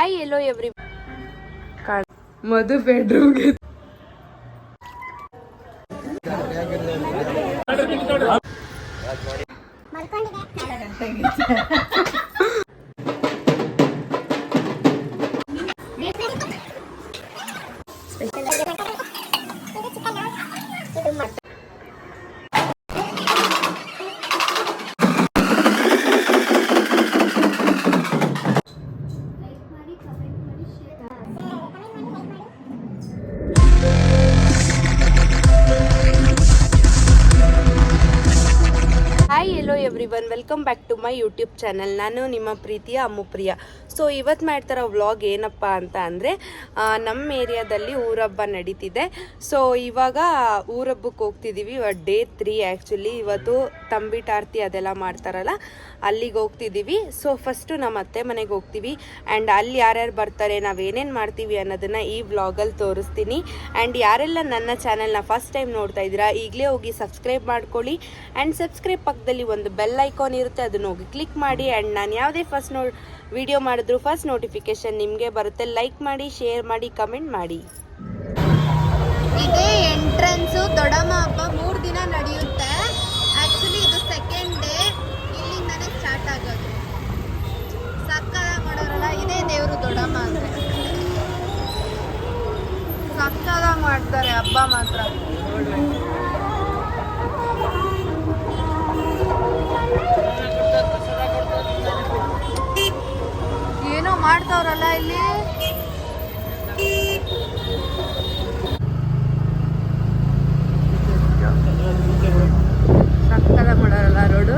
Hi hello every Madhu ಬೆಡ್ರೂಮ್ಗೆ hello everyone, welcome back to my YouTube channel. ನಾನು ನಿಮ್ಮ ಪ್ರೀತಿಯ ಅಮ್ಮುಪ್ರಿಯ. ಸೊ ಇವತ್ತು ಮಾಡ್ತಾರೋ ವ್ಲಾಗ್ ಏನಪ್ಪ ಅಂತ ಅಂದರೆ, ನಮ್ಮ ಏರಿಯಾದಲ್ಲಿ ಊರಹಬ್ಬ ನಡೀತಿದೆ. ಸೊ ಇವಾಗ ಊರಹಬ್ಬಕ್ಕೆ ಹೋಗ್ತಿದ್ದೀವಿ. Day 3 actually. ಇವತ್ತು ತಂಬಿಟ್ಟು ಆರತಿ ಅದೆಲ್ಲ ಮಾಡ್ತಾರಲ್ಲ, ಅಲ್ಲಿಗೆ ಹೋಗ್ತಿದ್ದೀವಿ. ಸೊ ಫಸ್ಟು ನಮ್ಮ ಅತ್ತೆ ಮನೆಗೆ ಹೋಗ್ತೀವಿ. ಆ್ಯಂಡ್ ಅಲ್ಲಿ ಯಾರ್ಯಾರು ಬರ್ತಾರೆ, ನಾವೇನೇನು ಮಾಡ್ತೀವಿ ಅನ್ನೋದನ್ನು ಈ ವ್ಲಾಗಲ್ಲಿ ತೋರಿಸ್ತೀನಿ. ಆ್ಯಂಡ್ ಯಾರೆಲ್ಲ ನನ್ನ ಚಾನಲ್ನ ಫಸ್ಟ್ ಟೈಮ್ ನೋಡ್ತಾ ಇದ್ದೀರಾ, ಈಗಲೇ ಹೋಗಿ ಸಬ್ಸ್ಕ್ರೈಬ್ ಮಾಡ್ಕೊಳ್ಳಿ. ಆ್ಯಂಡ್ ಸಬ್ಸ್ಕ್ರೈಬ್ ಪಕ್ಕದಲ್ಲಿ ಒಂದು ಬೆಲ್ ಐಕಾನ್ ಇರುತ್ತೆ, ಅದನ್ನು ಹೋಗಿ ಕ್ಲಿಕ್ ಮಾಡಿ. ಆ್ಯಂಡ್ ನಾನು ಯಾವುದೇ ವಿಡಿಯೋ ಮಾಡಿದ್ರು ಫಸ್ಟ್ ನೋಟಿಫಿಕೇಶನ್ ನಿಮಗೆ ಬರುತ್ತೆ. ಲೈಕ್ ಮಾಡಿ, ಶೇರ್ ಮಾಡಿ, ಕಮೆಂಟ್ ಮಾಡಿ. ಇದೇ ಎಂಟ್ರೆನ್ಸು. ದೊಡ್ಡಮ್ಮ ಹಬ್ಬ 3 ದಿನ ನಡೆಯುತ್ತೆ. ಆ್ಯಕ್ಚುಲಿ ಇದು ಸೆಕೆಂಡ್ ಡೇ. ಇಲ್ಲಿಂದನೇ ಸ್ಟಾರ್ಟ್ ಆಗೋದು. ಸಕ್ಕದಾಗಿ ಮಾಡೋರಲ್ಲ, ಇದೇ ದೇವರು ದೊಡ್ಡಮ್ಮ ಅಂದರೆ. ಸಕ್ಕದಾಗಿ ಮಾಡ್ತಾರೆ ಹಬ್ಬ ಮಾತ್ರ. ಏನೋ ಮಾಡ್ತಾವ್ರಲ್ಲ ಇಲ್ಲಿ. ಸಕ್ಕದಾಗಿ ಮಾಡೋರಲ್ಲ ರೋಡು.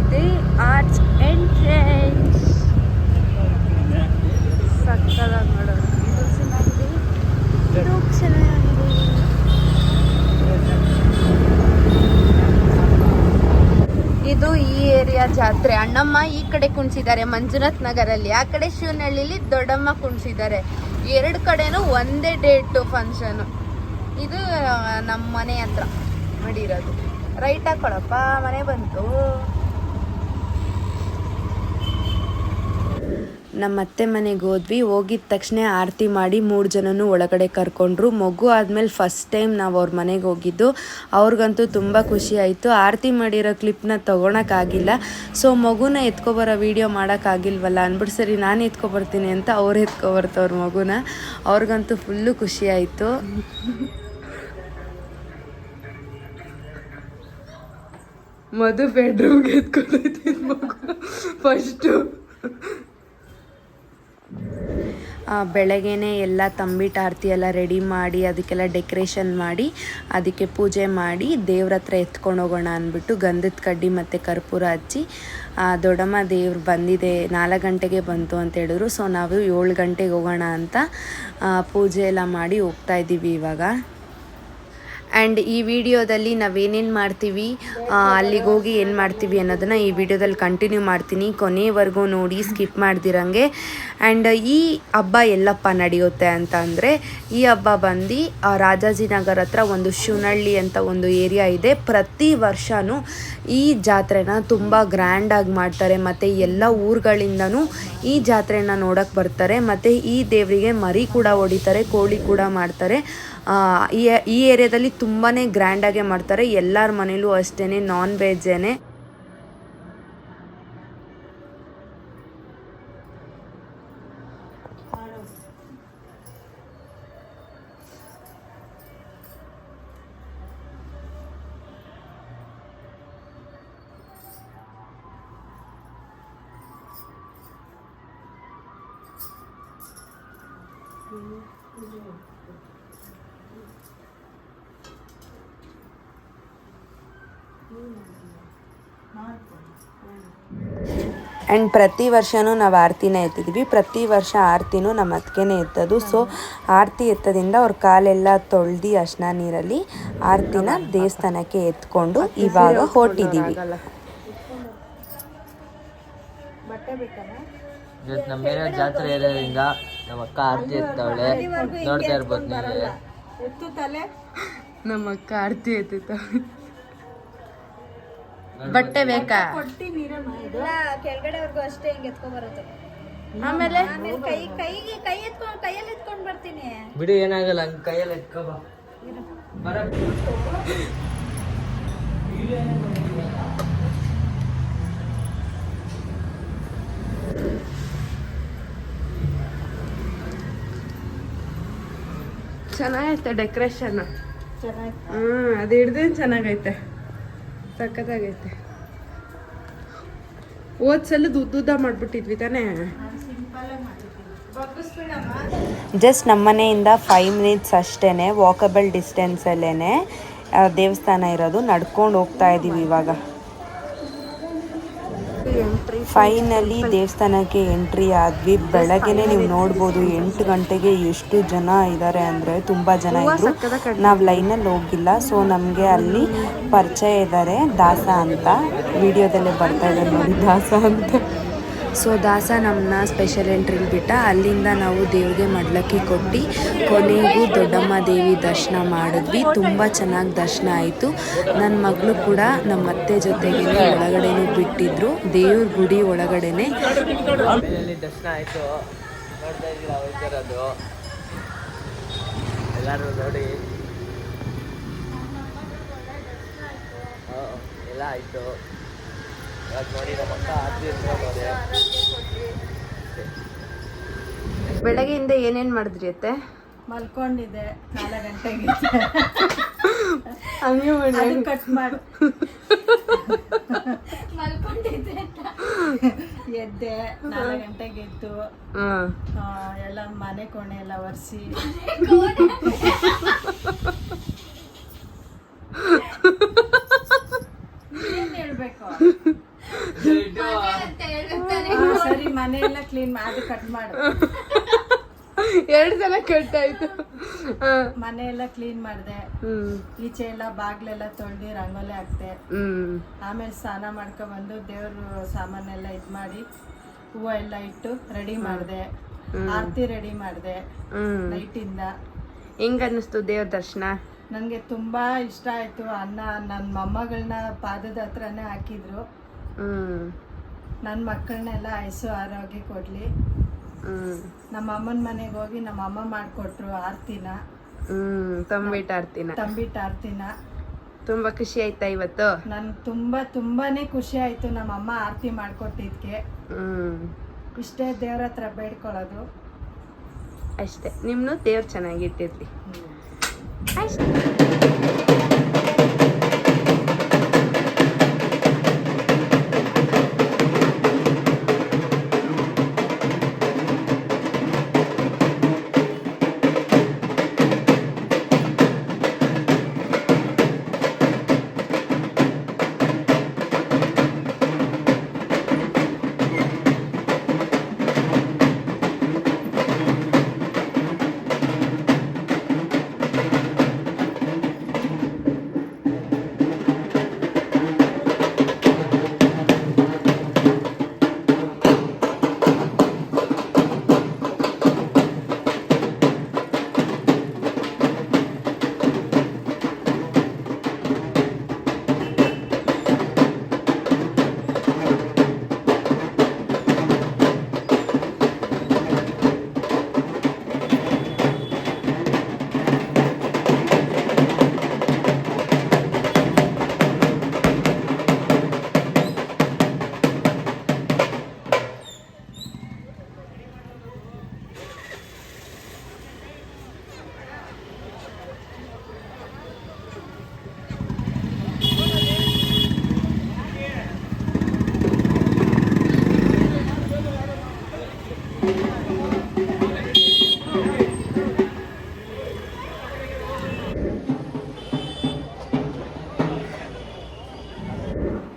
ಇದೇ ಆರ್ಚ್ ಎಂಟ್ರೆನ್ಸ್. ಸಕ್ಕದಾಗಿ ಮಾಡೋರು. ಇದು ಚೆನ್ನಾಗಿದೆ, ಇದು ಚೆನ್ನಾಗಿದೆ. ಇದು ಈ ಏರಿಯಾ ಜಾತ್ರೆ. ಅಣ್ಣಮ್ಮ ಈ ಕಡೆ ಕುಣಿಸಿದ್ದಾರೆ ಮಂಜುನಾಥ್ ನಗರಲ್ಲಿ, ಆ ಕಡೆ ಶಿವನಹಳ್ಳಿಲಿ ದೊಡ್ಡಮ್ಮ ಕುಣಿಸಿದ್ದಾರೆ. 2 ಕಡೆನೂ ಒಂದೇ ಡೇಟು ಫಂಕ್ಷನು. ಇದು ನಮ್ಮ ಮನೆ ಹತ್ರ ಮಾಡಿರೋದು. ರೈಟ್ ಹಾಕೊಳಪ್ಪ, ಮನೆ ಬಂತು. ನಮ್ಮ ಅತ್ತೆ ಮನೆಗೆ ಹೋದ್ವಿ. ಹೋಗಿದ ತಕ್ಷಣ ಆರತಿ ಮಾಡಿ 3 ಜನನೂ ಒಳಗಡೆ ಕರ್ಕೊಂಡ್ರು. ಮಗು ಆದಮೇಲೆ ಫಸ್ಟ್ ಟೈಮ್ ನಾವು ಅವ್ರ ಮನೆಗೆ ಹೋಗಿದ್ದು. ಅವ್ರಿಗಂತೂ ತುಂಬ ಖುಷಿ ಆಯಿತು. ಆರತಿ ಮಾಡಿರೋ ಕ್ಲಿಪ್ನ ತೊಗೊಳಕ್ಕಾಗಿಲ್ಲ. ಸೊ ಮಗುನ ಎತ್ಕೊಬರೋ ವೀಡಿಯೋ ಮಾಡೋಕ್ಕಾಗಿಲ್ವಲ್ಲ ಅಂದ್ಬಿಟ್ಟು, ಸರಿ ನಾನು ಎತ್ಕೊಬರ್ತೀನಿ ಅಂತ ಅವ್ರು ಎತ್ಕೊಬರ್ತವ್ರ ಮಗುನ. ಅವ್ರಿಗಂತೂ ಫುಲ್ಲು ಖುಷಿ ಆಯಿತು. ಮಧು ಬೆಡ್ರೂಮ್ಗೆ ಎತ್ಕೊತೈತಿ ಮಗು ಫಸ್ಟು. ಬೆಳಗ್ಗೆನೇ ಎಲ್ಲ ತಂಬಿಟ್ಟು ಆರತಿ ಎಲ್ಲ ರೆಡಿ ಮಾಡಿ, ಅದಕ್ಕೆಲ್ಲ ಡೆಕೋರೇಷನ್ ಮಾಡಿ, ಅದಕ್ಕೆ ಪೂಜೆ ಮಾಡಿ ದೇವ್ರ ಹತ್ರ ಎತ್ಕೊಂಡು ಹೋಗೋಣ ಅಂದ್ಬಿಟ್ಟು ಗಂಧದ ಕಡ್ಡಿ ಮತ್ತು ಕರ್ಪೂರ ಹಚ್ಚಿ, ದೊಡ್ಡಮ್ಮ ದೇವ್ರು ಬಂದಿದೆ 4 ಗಂಟೆಗೆ ಬಂತು ಅಂತ ಹೇಳಿದ್ರು. ಸೊ ನಾವು 7 ಗಂಟೆಗೆ ಹೋಗೋಣ ಅಂತ ಪೂಜೆ ಎಲ್ಲ ಮಾಡಿ ಹೋಗ್ತಾ ಇದ್ದೀವಿ ಇವಾಗ. ಆ್ಯಂಡ್ ಈ ವಿಡಿಯೋದಲ್ಲಿ ನಾವೇನೇನು ಮಾಡ್ತೀವಿ, ಅಲ್ಲಿಗೆ ಹೋಗಿ ಏನು ಮಾಡ್ತೀವಿ ಅನ್ನೋದನ್ನು ಈ ವಿಡಿಯೋದಲ್ಲಿ ಕಂಟಿನ್ಯೂ ಮಾಡ್ತೀನಿ. ಕೊನೆವರೆಗೂ ನೋಡಿ, ಸ್ಕಿಪ್ ಮಾಡ್ದಿರಂಗೆ. ಆ್ಯಂಡ್ ಈ ಹಬ್ಬ ಎಲ್ಲಪ್ಪ ನಡೆಯುತ್ತೆ ಅಂತ ಅಂದರೆ, ಈ ಹಬ್ಬ ಬಂದು ರಾಜಾಜಿನಗರ ಹತ್ರ ಒಂದು ಶಿವನಹಳ್ಳಿ ಅಂತ ಒಂದು ಏರಿಯಾ ಇದೆ. ಪ್ರತಿ ವರ್ಷವೂ ಈ ಜಾತ್ರೆನ ತುಂಬ ಗ್ರ್ಯಾಂಡಾಗಿ ಮಾಡ್ತಾರೆ. ಮತ್ತು ಎಲ್ಲ ಊರುಗಳಿಂದನೂ ಈ ಜಾತ್ರೆನ ನೋಡೋಕ್ಕೆ ಬರ್ತಾರೆ. ಮತ್ತು ಈ ದೇವರಿಗೆ ಮರಿ ಕೂಡ ಹೊಡಿತಾರೆ, ಕೋಳಿ ಕೂಡ ಮಾಡ್ತಾರೆ. ಈ ಏರಿಯಾದಲ್ಲಿ ತುಂಬಾ ಗ್ರ್ಯಾಂಡಾಗೆ ಮಾಡ್ತಾರೆ. ಎಲ್ಲರ ಮನೇಲೂ ಅಷ್ಟೇ ನಾನ್ ವೆಜ್ಜೇನೆ. ಆ್ಯಂಡ್ ಪ್ರತಿ ವರ್ಷವೂ ನಾವು ಆರತಿನ ಎತ್ತಿದ್ವಿ. ಪ್ರತಿ ವರ್ಷ ಆರತಿನೂ ನಮ್ಮ ಅತ್ತಿಗೆನೇ ಎತ್ತೋದು. ಸೊ ಆರತಿ ಎತ್ತದಿಂದ ಅವ್ರ ಕಾಲೆಲ್ಲ ತೊಳ್ದು ಅರ್ಶಿನ ನೀರಲ್ಲಿ ಆರತಿನ ದೇವಸ್ಥಾನಕ್ಕೆ ಎತ್ಕೊಂಡು ಇವಾಗ ಹೊರಟಿದ್ದೀವಿ. ಇವತ್ತು ನಮ್ಮ ಏರಿಯಾ ಜಾತ್ರೆ ಇರೋದ್ರಿಂದ ನಮ್ಮ ಅಕ್ಕ ಆರತಿ ಎತ್ತವಳೆ, ನೋಡ್ತಾ ಇರ್ಬೋದು ನೀವೇ. ನಮ್ಮ ಅಕ್ಕ ಆರತಿ ಎತ್ತುತ್ತಾಳೆ. ಬಟ್ಟೆ ಬೇಕಾ? ಎಲ್ಲ ಕೆಳಗಡೆವರೆಗೂ ಅಷ್ಟೇ ಹಿಂಗೆ ಎತ್ಕೊ ಬರುತ್ತೆ. ಆಮೇಲೆ ಆಮೇಲೆ ಕೈಯಲ್ಲಿ ಎತ್ಕೊಂಡ್ ಬರ್ತೀನಿ. ಬಿಡಿ ಏನಾಗಲ್ಲ, ಹಂಗೆ ಕೈಯಲ್ಲಿ ಎತ್ಕೋ ಬಾ. ಚೆನ್ನಾಗೈತೆ ಡೆಕೋರೇಷನ್. ಚೆನ್ನಾಗಿ ಅದು ಹಿಡ್ದೇನು ಚೆನ್ನಾಗೈತೆ, ಸಖತ್ತಾಗೈತೆ. ಸಲ ಉದ್ದ ಮಾಡ್ಬಿಟ್ಟಿದ್ವಿ ತಾನೇ. ಜಸ್ಟ್ ನಮ್ಮನೆಯಿಂದ 5 ಮಿನಿಟ್ಸ್ ಅಷ್ಟೇ ವಾಕಬಲ್ ಡಿಸ್ಟೆನ್ಸಲ್ಲೇ ದೇವಸ್ಥಾನ ಇರೋದು. ನಡ್ಕೊಂಡು ಹೋಗ್ತಾ ಇದ್ದೀವಿ ಇವಾಗ. ಫೈನಲಿ ದೇವಸ್ಥಾನಕ್ಕೆ ಎಂಟ್ರಿ ಆದ್ವಿ. ಬೆಳಗ್ಗೆನೆ ನೀವು ನೋಡ್ಬೋದು 8 ಗಂಟೆಗೆ ಎಷ್ಟು ಜನ ಇದ್ದಾರೆ ಅಂದರೆ ತುಂಬ ಜನ ಇದ್ರು. ನಾವು ಲೈನಲ್ಲಿ ಹೋಗಿಲ್ಲ, ಸೊ ನಮಗೆ ಅಲ್ಲಿ ಪರಿಚಯ ಇದ್ದಾರೆ, ದಾಸ ಅಂತ. ವಿಡಿಯೋದಲ್ಲೇ ಬರ್ತಾ ಇದೆ ನೋಡಿ, ದಾಸ ಅಂತ. ಸೊ ದಾಸ ನಮ್ಮನ್ನ ಸ್ಪೆಷಲ್ ಎಂಟ್ರಿಲಿ ಬಿಟ್ಟ. ಅಲ್ಲಿಂದ ನಾವು ದೇವ್ರಿಗೆ ಮಡ್ಲಕ್ಕಿ ಕೊಟ್ಟು ಕೊನೆಗೂ ದೊಡ್ಡಮ್ಮ ದೇವಿ ದರ್ಶನ ಮಾಡಿದ್ವಿ. ತುಂಬ ಚೆನ್ನಾಗಿ ದರ್ಶನ ಆಯಿತು. ನನ್ನ ಮಗಳು ಕೂಡ ನಮ್ಮ ಅತ್ತೆ ಜೊತೆಗೆ ಒಳಗಡೆನೂ ಬಿಟ್ಟಿದ್ರು, ದೇವ್ರ ಗುಡಿ ಒಳಗಡೆನೆ. ದರ್ಶನ ಆಯಿತು, ನೋಡ್ತಾ ಇದ್ದೀರಾ ಹೋಗ್ತಿರೋದು ಎಲ್ಲರೂ ನೋಡಿ. ಎಲ್ಲ ಆಯಿತು. ಇವಾಗ ನೋಡಿ ನಮ್ಮ ಅಕ್ಕ ಆರತಿ ಎತ್ಕೊಂಡೋದೆ. ಬೆಳಗ್ಗೆಯಿಂದ ಏನೇನು ಮಾಡಿದ್ರಿ ಅತ್ತೆ? ಮಲ್ಕೊಂಡಿದ್ದೆ 4 ಗಂಟೆಗೆ. ಹಂಗೆ ಮಾಡಿ ಕಟ್ ಮಾಡು. ಮಲ್ಕೊಂಡಿದ್ದೆ, ಎದ್ದೆ 4 ಗಂಟೆಗೆ ಎದ್ದು ಎಲ್ಲ ಮನೆ ಕೋಣೆ ಎಲ್ಲ ಒರೆಸಿ ಏನ್ ಹೇಳ್ಬೇಕು? ಸರಿ, ಮನೆ ಎಲ್ಲ ಕ್ಲೀನ್ ಮಾಡಿ ಕಟ್ ಮಾಡು. 2 ಸಲ ಕಟ್ಟಾಯ್ತು. ಮನೆ ಎಲ್ಲ ಕ್ಲೀನ್ ಮಾಡಿದೆ, ಈಚೆ ಎಲ್ಲ ಬಾಗ್ಲೆಲ್ಲ ತೊಳ್ದು ರಂಗೋಲಿ ಹಾಕ್ದೆ. ಆಮೇಲೆ ಸ್ನಾನ ಮಾಡ್ಕೊಂಡ್ ಬಂದು ದೇವ್ರ ಸಾಮಾನೆಲ್ಲ ಇದ್ ಮಾಡಿ ಹೂವು ಎಲ್ಲ ಇಟ್ಟು ರೆಡಿ ಮಾಡಿದೆ. ಆರತಿ ರೆಡಿ ಮಾಡಿದೆ ನೈಟಿಂದ. ಹೆಂಗ ಅನ್ನಿಸ್ತು ದೇವ್ರ ದರ್ಶನ? ನನಗೆ ತುಂಬಾ ಇಷ್ಟ ಆಯ್ತು. ಅನ್ನ ನನ್ನ ಮೊಮ್ಮಗಳನ್ನ ಪಾದದ ಹತ್ರನೇ ಹಾಕಿದ್ರು. ನನ್ನ ಮಕ್ಕಳನ್ನೆಲ್ಲ ಆಯಸ್ಸು ಆರೋಗ್ಯ ಕೊಡ್ಲಿ. ನಮ್ಮ ಅಮ್ಮನ ಮನೆಗೆ ಹೋಗಿ ನಮ್ಮ ಅಮ್ಮ ಮಾಡಿಕೊಟ್ರು ಆರ್ತಿನ, ತಂಬಿಟ್ಟು ಆರ್ತಿನ. ತುಂಬಾ ಖುಷಿ ಆಯ್ತಾ ಇವತ್ತು? ನನ್ ತುಂಬಾನೇ ಖುಷಿ ಆಯ್ತು ನಮ್ಮ ಅಮ್ಮ ಆರತಿ ಮಾಡ್ಕೊಟ್ಟಿದ್ಕೆ. ಇಷ್ಟೇ ದೇವ್ರ ಹತ್ರ ಬೇಡ್ಕೊಳ್ಳೋದು ಅಷ್ಟೇ. ನಿಮ್ನು ದೇವ್ರು ಚೆನ್ನಾಗಿಟ್ಟಿರ್ಲಿ ಅಷ್ಟೇ.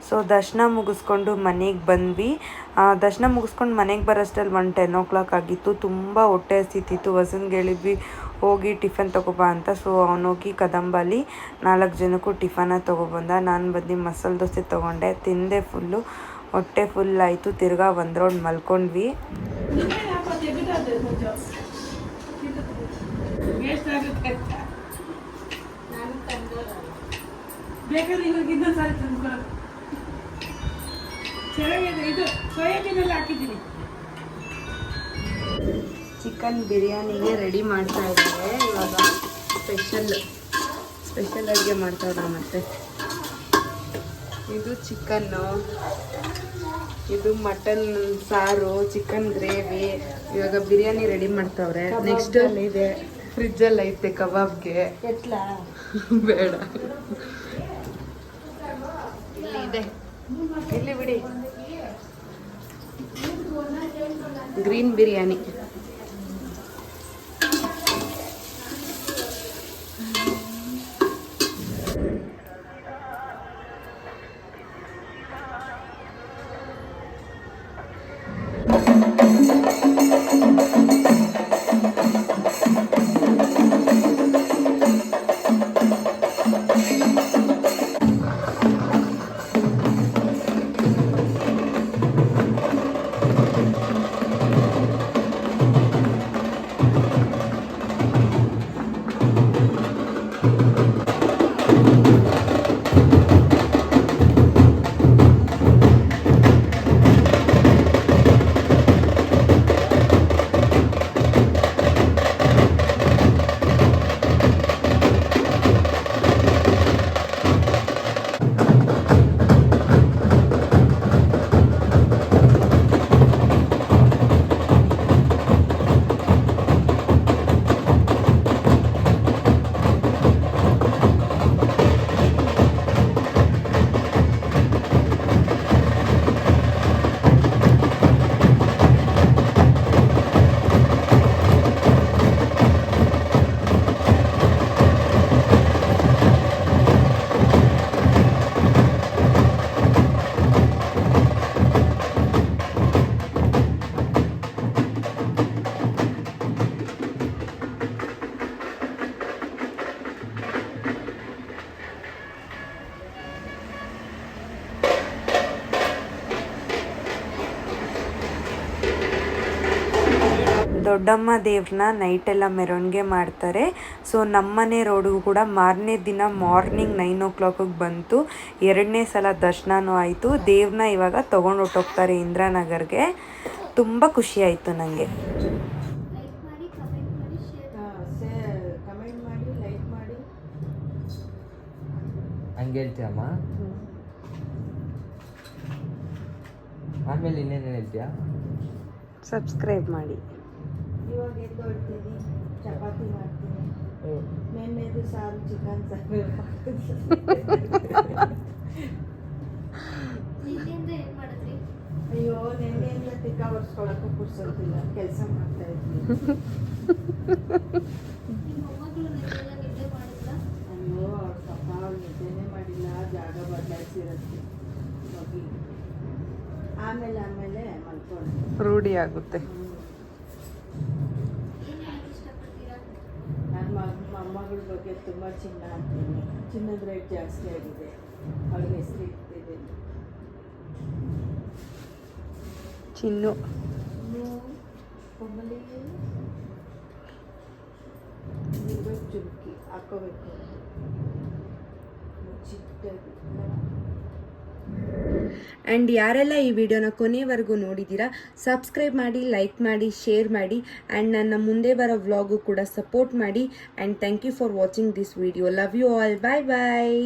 ಸೊ ದರ್ಶನ ಮುಗಿಸ್ಕೊಂಡು ಮನೆಗೆ ಬಂದ್ವಿ. ದರ್ಶನ ಮುಗಿಸ್ಕೊಂಡು ಮನೆಗೆ ಬರೋಷ್ಟರಲ್ಲಿ 10 o'clock ಆಗಿತ್ತು. ತುಂಬ ಹೊಟ್ಟೆ ಹಸಿತಿತ್ತು. ವಸನ್ಗೆ ಹೇಳಿದ್ವಿ ಹೋಗಿ ಟಿಫನ್ ತೊಗೊಬಾ ಅಂತ. ಸೊ ಅವನೋಗಿ ಕದಂಬಲ್ಲಿ 4 ಜನಕ್ಕೂ ಟಿಫನ ತೊಗೊಬಂದ. ನಾನು ಬಂದು ಮಸಾಲೆ ದೋಸೆ ತೊಗೊಂಡೆ, ತಿಂದೆ. ಫುಲ್ಲು ಹೊಟ್ಟೆ ಫುಲ್ ಆಯಿತು. ತಿರ್ಗಾ 1 ರೌಂಡ್ ಮಲ್ಕೊಂಡ್ವಿ. ಇದು ಸೋಯಾಬೀನ್ ಎಲ್ಲ ಹಾಕಿದ್ದೀನಿ. ಚಿಕನ್ ಬಿರಿಯಾನಿಗೆ ರೆಡಿ ಮಾಡ್ತಾ ಇದ್ದಾರೆ ಇವಾಗ. ಸ್ಪೆಷಲ್ ಅಡುಗೆ ಮಾಡ್ತಾವ್ರೆ. ಮತ್ತೆ ಇದು ಚಿಕನ್ನು, ಇದು ಮಟನ್ ಸಾರು, ಚಿಕನ್ ಗ್ರೇವಿ. ಇವಾಗ ಬಿರಿಯಾನಿ ರೆಡಿ ಮಾಡ್ತಾವ್ರೆ. ನೆಕ್ಸ್ಟ್ ಇದೆ ಫ್ರಿಜ್ಜಲ್ಲಿ ಐತೆ ಕಬಾಬ್ಗೆ. ಎತ್ಲಾ? ಬೇಡ, ಇಲ್ಲಿ ಇದೆ, ಇಲ್ಲಿ ಬಿಡಿ. ಗ್ರೀನ್ ಬಿರಿಯಾನಿ. ದೊಡ್ಡಮ್ಮ ದೇವ್ರನ್ನ ನೈಟೆಲ್ಲ ಮೆರವಣಿಗೆ ಮಾಡ್ತಾರೆ. ಸೊ ನಮ್ಮನೆ ರೋಡಿಗೂ ಕೂಡ ಮಾರನೇ ದಿನ ಮಾರ್ನಿಂಗ್ 9 o'clock ಬಂತು. 2ನೇ ಸಲ ದರ್ಶನನೂ ಆಯಿತು. ದೇವ್ರನ್ನ ಇವಾಗ ತೊಗೊಂಡು ಹೊಟ್ಟೋಗ್ತಾರೆ ಇಂದ್ರಾನಗರ್ಗೆ. ತುಂಬ ಖುಷಿ ಆಯಿತು ನನಗೆ. ಕಮೆಂಟ್ ಮಾಡಿ, ಲೈಕ್ ಮಾಡಿ. ಹಂಗೆ ಹೇಳ್ತೀಯಮ್ಮ. ಆಮೇಲೆ ಇನ್ನೇನು ಹೇಳ್ತೀಯಾ? ಸಬ್ಸ್ಕ್ರೈಬ್ ಮಾಡಿ. ಇವಾಗ ಎದ್ದು ಹೊಡ್ತೀನಿ, ಚಪಾತಿ ಮಾಡ್ತೀನಿ. ನೆನ್ನೆದು ಸಾರು, ಚಿಕನ್ ಸಾರು. ಅಯ್ಯೋ, ನೆನ್ನೆಯಿಂದ ತಿಕ್ಕ ಒರೆಸ್ಕೊಳಕ್ಕೂ ಪುರ್ಸೊತ್ತಿಲ್ಲ, ಕೆಲಸ ಮಾಡ್ತಾ ಇದ್ದೀನಿ. ಅಯ್ಯೋ, ಅವ್ರ ಪಾಪ ಅವ್ರು ನಿದ್ದೆನೇ ಮಾಡಿಲ್ಲ, ಜಾಗ ಬದಲಾಯಿಸಿರತ್ತೆ ಮಗಿ. ಆಮೇಲೆ ಮಲ್ಕೊಂಡು ರೂಢಿ ಆಗುತ್ತೆ. ನನ್ನ ಮೊಮ್ಮಗಳ ಬಗ್ಗೆ ತುಂಬ ಚಿನ್ನ ಅಂತೀನಿ. ಚಿನ್ನದ ರೇಟ್ ಜಾಸ್ತಿ ಆಗಿದೆ, ಅವಳಿಗೆ ಹೆಸರು ಇಡ್ತಿದ್ದೀನಿ. ಚಿನ್ನು ಚುರುಕಿ ಹಾಕೋಬೇಕು ಚಿಕ್ಕದಾಗಿ. ಆ್ಯಂಡ್ ಯಾರೆಲ್ಲ ಈ ವಿಡಿಯೋನ ಕೊನೆವರೆಗೂ ನೋಡಿದ್ದೀರಾ, ಸಬ್ಸ್ಕ್ರೈಬ್ ಮಾಡಿ, ಲೈಕ್ ಮಾಡಿ, ಶೇರ್ ಮಾಡಿ. ಆ್ಯಂಡ್ ನನ್ನ ಮುಂದೆ ಬರೋ ವ್ಲಾಗು ಕೂಡ ಸಪೋರ್ಟ್ ಮಾಡಿ. And thank you for watching this video. Love you all. Bye bye.